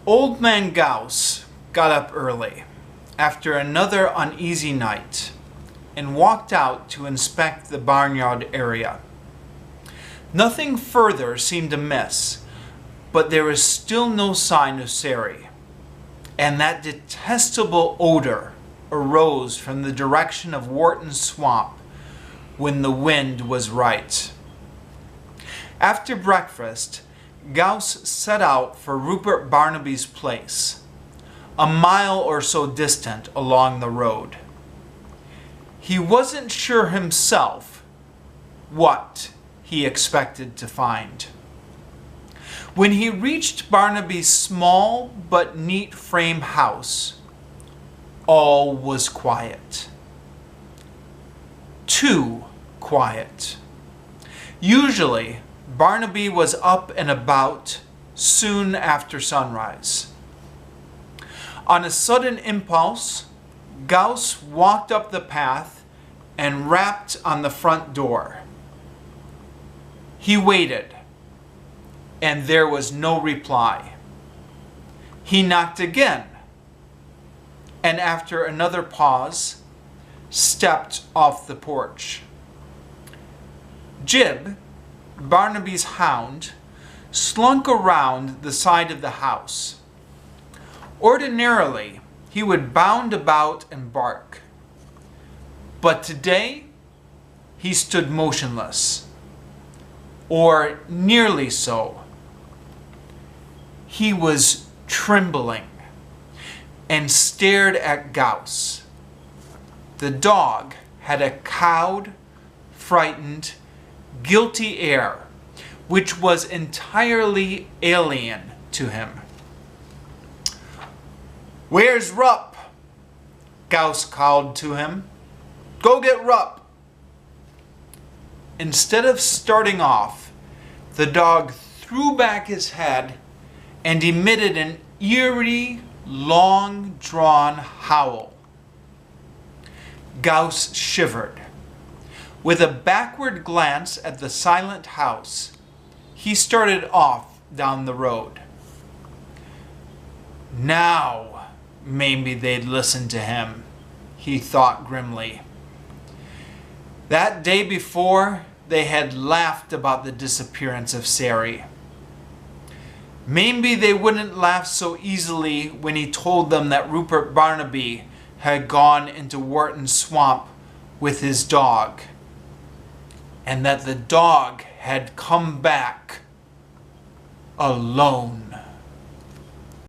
Old Man Gauss got up early after another uneasy night and walked out to inspect the barnyard area. Nothing further seemed amiss, but there was still no sign of Sari, and that detestable odor arose from the direction of Wharton Swamp when the wind was right. After breakfast, Gauss set out for Rupert Barnaby's place, a mile or so distant along the road. He wasn't sure himself what he expected to find. When he reached Barnaby's small but neat frame house, all was quiet. Too quiet. Usually, Barnaby was up and about soon after sunrise. On a sudden impulse, Gauss walked up the path and rapped on the front door. He waited, and there was no reply. He knocked again, and after another pause, stepped off the porch. Jib, Barnaby's hound, slunk around the side of the house. Ordinarily, he would bound about and bark, but today he stood motionless, or nearly so. He was trembling and stared at Gauss. The dog had a cowed, frightened, guilty air, which was entirely alien to him. "Where's Rupp?" Gauss called to him. "Go get Rupp." Instead of starting off, the dog threw back his head and emitted an eerie, long-drawn howl. Gauss shivered. With a backward glance at the silent house, he started off down the road. Now, maybe they'd listen to him, he thought grimly. That day before, they had laughed about the disappearance of Sari. Maybe they wouldn't laugh so easily when he told them that Rupert Barnaby had gone into Wharton Swamp with his dog, and that the dog had come back alone.